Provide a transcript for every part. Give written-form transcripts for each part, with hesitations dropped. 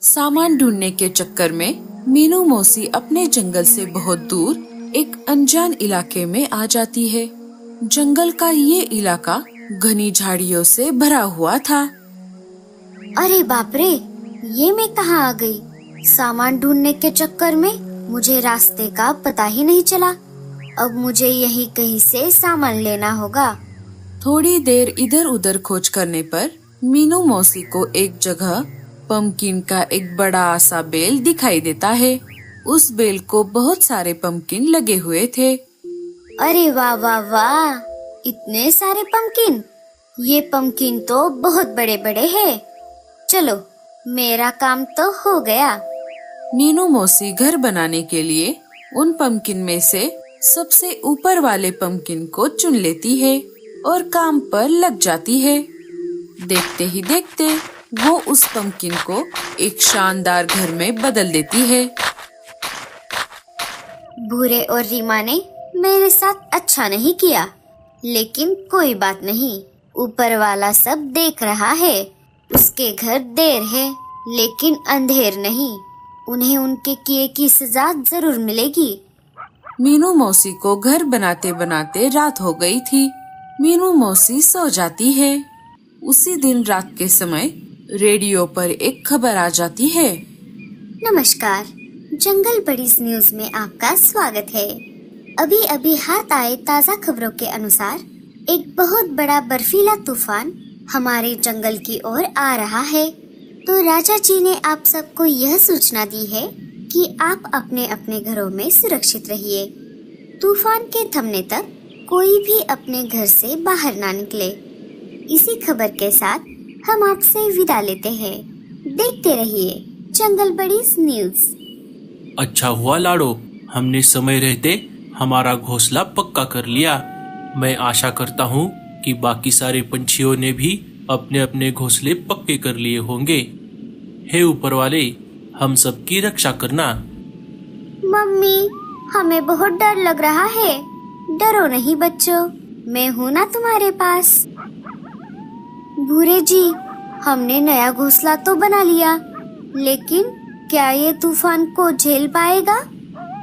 सामान ढूंढने के चक्कर में मीनू मौसी अपने जंगल से बहुत दूर एक अनजान इलाके में आ जाती है। जंगल का ये इलाका घनी झाड़ियों से भरा हुआ था। अरे बाप रे, ये मैं कहाँ आ गई? सामान ढूंढने के चक्कर में मुझे रास्ते का पता ही नहीं चला। अब मुझे यहीं कहीं से सामान लेना होगा। थोड़ी देर इधर उधर खोज करने पर मीनू मौसी को एक जगह पम्पकिन का एक बड़ा सा बेल दिखाई देता है। उस बेल को बहुत सारे पम्पकिन लगे हुए थे। अरे वाह वाह वाह, इतने सारे पम्पकिन! ये पम्पकिन तो बहुत बड़े बड़े हैं। चलो, मेरा काम तो हो गया। मीनू मौसी घर बनाने के लिए उन पम्पकिन में से सबसे ऊपर वाले पम्पकिन को चुन लेती है और काम पर लग जाती है। देखते ही देखते वो उस पम्पकिन को एक शानदार घर में बदल देती है। भूरे और रीमा ने मेरे साथ अच्छा नहीं किया, लेकिन कोई बात नहीं, ऊपर वाला सब देख रहा है। उसके घर देर है लेकिन अंधेर नहीं। उन्हें उनके किए की सजा जरूर मिलेगी। मीनू मौसी को घर बनाते बनाते रात हो गई थी। मीनू मौसी सो जाती है। उसी दिन रात के समय रेडियो पर एक खबर आ जाती है। नमस्कार, जंगल बडीज न्यूज में आपका स्वागत है। अभी अभी हाथ आए ताज़ा खबरों के अनुसार एक बहुत बड़ा बर्फीला तूफान हमारे जंगल की ओर आ रहा है। तो राजा जी ने आप सबको यह सूचना दी है कि आप अपने अपने घरों में सुरक्षित रहिए। तूफान के थमने तक कोई भी अपने घर से बाहर ना निकले। इसी खबर के साथ हम आपसे विदा लेते हैं। देखते रहिए जंगल बडीज न्यूज। अच्छा हुआ लाडो, हमने समय रहते हमारा घोंसला पक्का कर लिया। मैं आशा करता हूँ कि बाकी सारे पंछियों ने भी अपने अपने घोंसले पक्के कर लिए होंगे। हे ऊपर वाले, हम सबकी रक्षा करना। मम्मी, हमें बहुत डर लग रहा है। डरो नहीं बच्चों, मैं हूँ ना तुम्हारे पास। भूरे जी, हमने नया घोंसला तो बना लिया, लेकिन क्या ये तूफान को झेल पाएगा?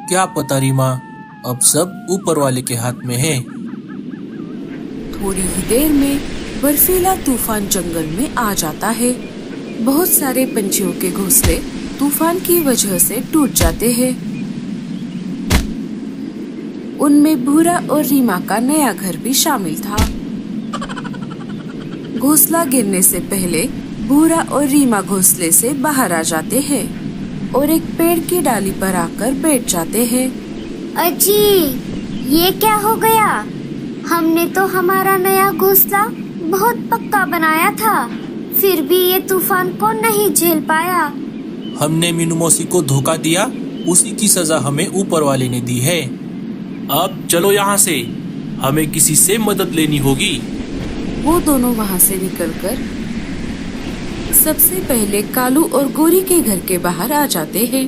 क्या पता रीमा, अब सब ऊपर वाले के हाथ में है। थोड़ी ही देर में बर्फीला तूफान जंगल में आ जाता है। बहुत सारे पंछियों के घोंसले तूफान की वजह से टूट जाते हैं। उनमें भूरा और रीमा का नया घर भी शामिल था। घोंसला गिरने से पहले भूरा और रीमा घोंसले से बाहर आ जाते हैं और एक पेड़ की डाली पर आकर बैठ जाते हैं। अजी, ये क्या हो गया? हमने तो हमारा नया घोंसला बहुत पक्का बनाया था, फिर भी ये तूफान को नहीं झेल पाया। हमने मीनू मौसी को धोखा दिया, उसी की सजा हमें ऊपर वाले ने दी है। अब चलो यहाँ से, हमें किसी से मदद लेनी होगी। वो दोनों वहाँ से निकलकर सबसे पहले कालू और गोरी के घर के बाहर आ जाते हैं।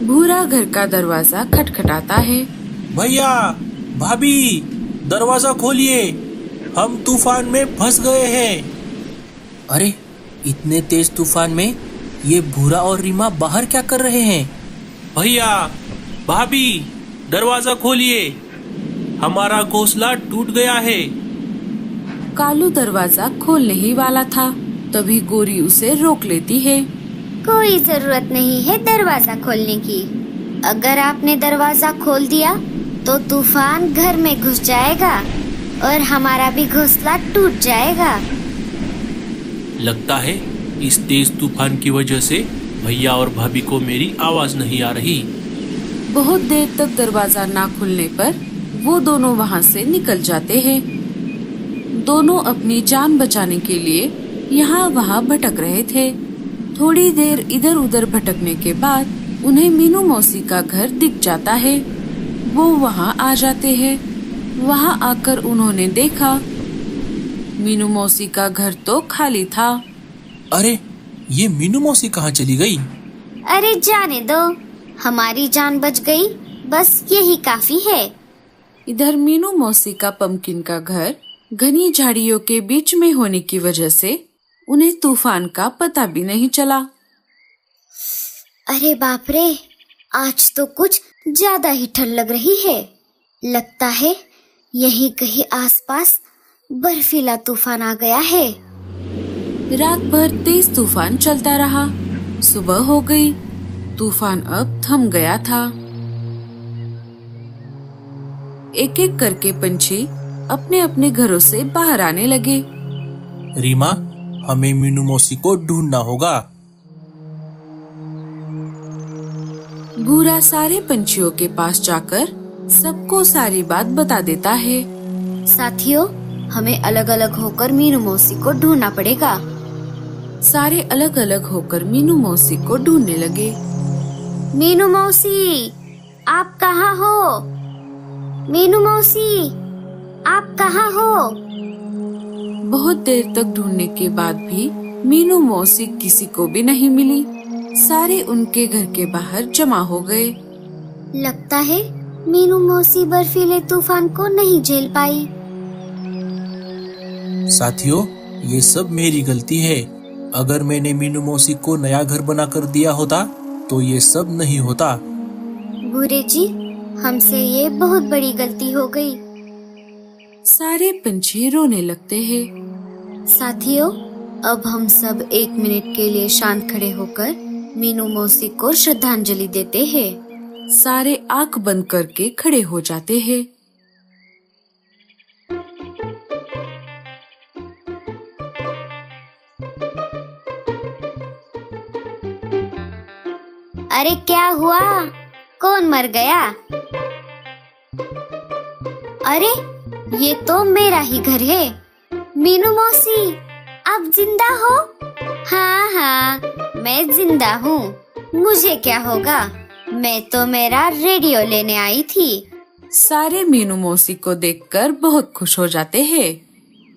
भूरा घर का दरवाजा खटखटाता है। भैया, भाभी, दरवाजा खोलिए, हम तूफान में फंस गए हैं। अरे, इतने तेज तूफान में ये भूरा और रीमा बाहर क्या कर रहे हैं? भैया, भाभी, दरवाजा खोलिए, हमारा घोंसला टूट गया है। कालू दरवाजा खोलने ही वाला था, तभी गोरी उसे रोक लेती है। कोई जरूरत नहीं है दरवाजा खोलने की। अगर आपने दरवाजा खोल दिया तो तूफान घर में घुस जाएगा और हमारा भी घोंसला टूट जाएगा। लगता है इस तेज तूफान की वजह से भैया और भाभी को मेरी आवाज नहीं आ रही। बहुत देर तक दरवाजा ना खुलने पर वो दोनों वहाँ से निकल जाते हैं। दोनों अपनी जान बचाने के लिए यहाँ वहाँ भटक रहे थे। थोड़ी देर इधर उधर भटकने के बाद उन्हें मीनू मौसी का घर दिख जाता है। वो वहाँ आ जाते हैं। वहाँ आकर उन्होंने देखा मीनू मौसी का घर तो खाली था। अरे, ये मीनू मौसी कहाँ चली गई? अरे जाने दो, हमारी जान बच गई, बस यही काफी है। इधर मीनू मौसी का पम्पकिन का घर घनी झाड़ियों के बीच में होने की वजह से उन्हें तूफान का पता भी नहीं चला। अरे बाप रे, आज तो कुछ ज्यादा ही ठंड लग रही है। लगता है यहीं कहीं आसपास बर्फीला तूफान आ गया है। रात भर तेज तूफान चलता रहा। सुबह हो गई। तूफान अब थम गया था। एक एक करके पंछी अपने अपने घरों से बाहर आने लगे। रीमा, हमें मीनू मौसी को ढूंढना होगा। भूरा सारे पंछियों के पास जाकर सबको सारी बात बता देता है। साथियों, हमें अलग अलग होकर मीनू मौसी को ढूंढना पड़ेगा। सारे अलग अलग होकर मीनू मौसी को ढूंढने लगे। मीनू मौसी, आप कहाँ हो? मीनू मौसी, आप कहाँ हो? बहुत देर तक ढूंढने के बाद भी मीनू मौसी किसी को भी नहीं मिली। सारे उनके घर के बाहर जमा हो गए। लगता है मीनू मौसी बर्फीले तूफान को नहीं झेल पाई। साथियों, ये सब मेरी गलती है। अगर मैंने मीनू मौसी को नया घर बनाकर दिया होता तो ये सब नहीं होता। भूरे जी, हमसे ये बहुत बड़ी गलती हो गई। सारे पंछी रोने लगते हैं। साथियों, अब हम सब 1 मिनट के लिए शांत खड़े होकर मीनू मौसी को श्रद्धांजलि देते हैं। सारे आंख बंद करके खड़े हो जाते हैं। अरे क्या हुआ? कौन मर गया? अरे ये तो मेरा ही घर है। मीनू मौसी, आप जिंदा हो? हाँ हाँ, मैं जिंदा हूँ। मुझे क्या होगा? मैं तो मेरा रेडियो लेने आई थी। सारे मीनू मौसी को देखकर बहुत खुश हो जाते हैं।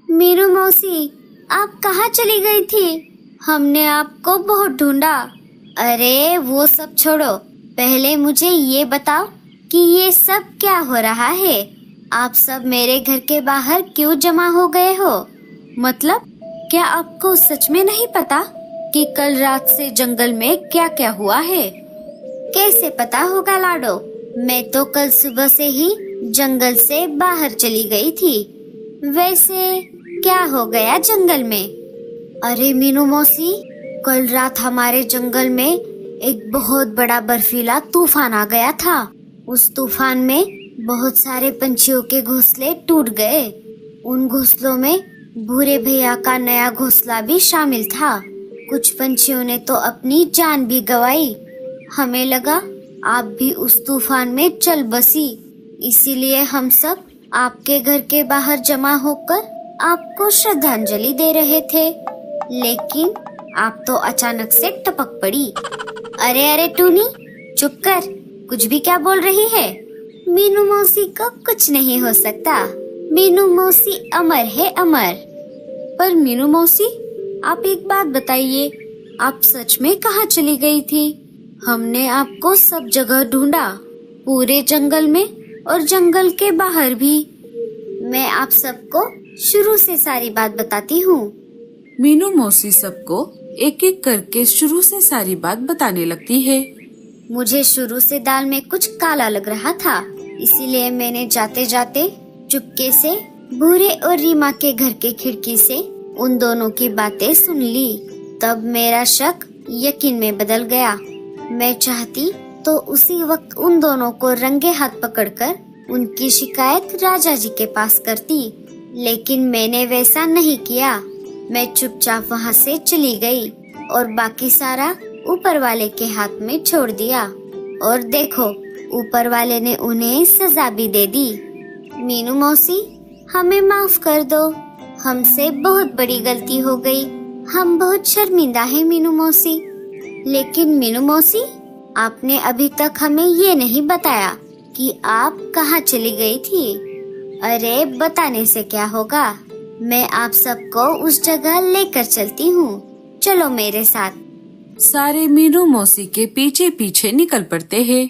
मीनू मौसी, आप कहाँ चली गई थी? हमने आपको बहुत ढूंढा। अरे वो सब छोड़ो, पहले मुझे ये बताओ कि ये सब क्या हो रहा है? आप सब मेरे घर के बाहर क्यों जमा हो गए हो? मतलब क्या आपको सच में नहीं पता कि कल रात से जंगल में क्या क्या हुआ है? कैसे पता होगा लाडो? मैं तो कल सुबह से ही जंगल से बाहर चली गई थी। वैसे क्या हो गया जंगल में? अरे मीनू मौसी, कल रात हमारे जंगल में एक बहुत बड़ा बर्फीला तूफान आ गया था। उस तूफान में बहुत सारे पंछियों के घोंसले टूट गए। उन घोंसलों में भूरे भैया का नया घोंसला भी शामिल था। कुछ पंछियों ने तो अपनी जान भी गंवाई। हमें लगा आप भी उस तूफान में चल बसी, इसीलिए हम सब आपके घर के बाहर जमा होकर आपको श्रद्धांजलि दे रहे थे। लेकिन आप तो अचानक से टपक पड़ी। अरे अरे टूनी, चुप कर, कुछ भी क्या बोल रही है? मीनू मौसी को कुछ नहीं हो सकता। मीनू मौसी अमर है, अमर। पर मीनू मौसी, आप एक बात बताइए, आप सच में कहाँ चली गई थी? हमने आपको सब जगह ढूंढा, पूरे जंगल में और जंगल के बाहर भी। मैं आप सबको शुरू से सारी बात बताती हूँ। मीनू मौसी सबको एक एक करके शुरू से सारी बात बताने लगती है। मुझे शुरू से दाल में कुछ काला लग रहा था, इसीलिए मैंने जाते जाते चुपके से भूरे और रीमा के घर के खिड़की से उन दोनों की बातें सुन ली। तब मेरा शक यकीन में बदल गया। मैं चाहती तो उसी वक्त उन दोनों को रंगे हाथ पकड़कर उनकी शिकायत राजा जी के पास करती, लेकिन मैंने वैसा नहीं किया। मैं चुपचाप वहाँ से चली गई और बाकी सारा ऊपर वाले के हाथ में छोड़ दिया। और देखो, ऊपर वाले ने उन्हें सजा भी दे दी। मीनू मौसी, हमें माफ कर दो, हमसे बहुत बड़ी गलती हो गई। हम बहुत शर्मिंदा हैं मीनू मौसी। लेकिन मीनू मौसी, आपने अभी तक हमें ये नहीं बताया कि आप कहाँ चली गई थी। अरे बताने से क्या होगा, मैं आप सबको उस जगह लेकर चलती हूँ। चलो मेरे साथ। सारे मीनू मौसी के पीछे पीछे निकल पड़ते हैं।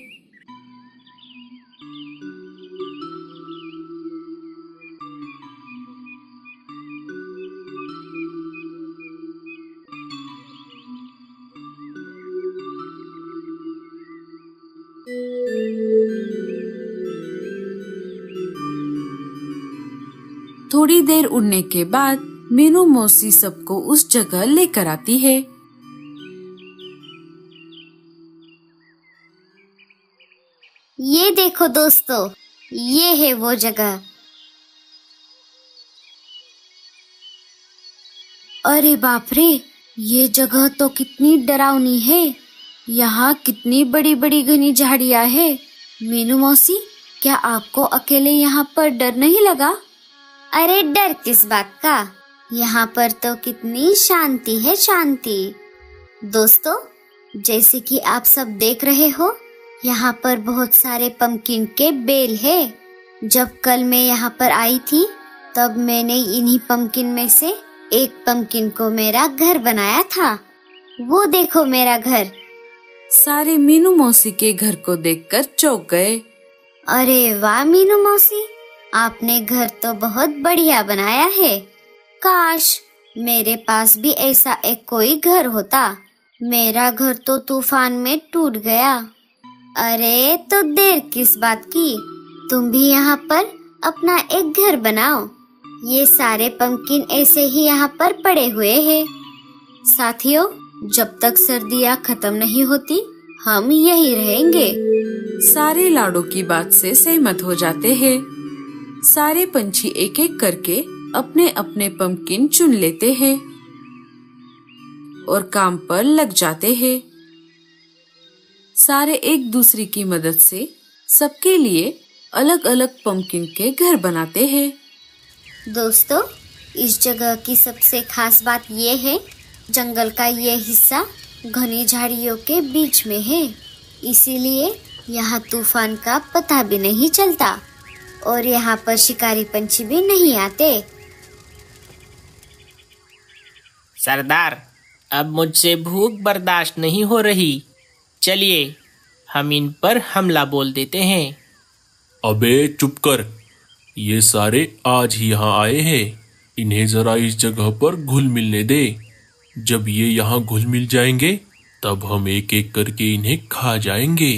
थोड़ी देर उड़ने के बाद मीनू मौसी सबको उस जगह लेकर आती है। ये देखो दोस्तों, ये है वो जगह। अरे बाप रे, ये जगह तो कितनी डरावनी है। यहाँ कितनी बड़ी बड़ी घनी झाड़ियाँ है। मीनू मौसी, क्या आपको अकेले यहाँ पर डर नहीं लगा? अरे डर किस बात का, यहाँ पर तो कितनी शांति है, शांति। दोस्तों, जैसे कि आप सब देख रहे हो, यहाँ पर बहुत सारे पंपकिन के बेल है। जब कल मैं यहाँ पर आई थी तब मैंने इन्हीं पंपकिन में से एक पंपकिन को मेरा घर बनाया था। वो देखो मेरा घर। सारे मीनू मौसी के घर को देखकर चौंक गए। अरे वाह मीनू मौसी, आपने घर तो बहुत बढ़िया बनाया है। काश मेरे पास भी ऐसा एक कोई घर होता। मेरा घर तो तूफान में टूट गया। अरे तो देर किस बात की, तुम भी यहाँ पर अपना एक घर बनाओ। ये सारे पंपकिन ऐसे ही यहाँ पर पड़े हुए हैं। साथियों, जब तक सर्दियाँ खत्म नहीं होती हम यही रहेंगे। सारे लाडो की बात से सहमत हो जाते हैं। सारे पंछी एक एक करके अपने अपने पंपकिन चुन लेते हैं और काम पर लग जाते हैं। सारे एक दूसरे की मदद से सबके लिए अलग अलग पंपकिन के घर बनाते हैं। दोस्तों, इस जगह की सबसे खास बात ये है, जंगल का ये हिस्सा घनी झाड़ियों के बीच में है। इसीलिए यहाँ तूफान का पता भी नहीं चलता और यहाँ पर शिकारी पंछी भी नहीं आते। सरदार, अब मुझसे भूख बर्दाश्त नहीं हो रही। चलिए हम इन पर हमला बोल देते हैं। अबे चुप कर, ये सारे आज ही यहाँ आए हैं। इन्हें जरा इस जगह पर घुल मिलने दे। जब ये यहाँ घुल मिल जाएंगे तब हम एक एक करके इन्हें खा जाएंगे।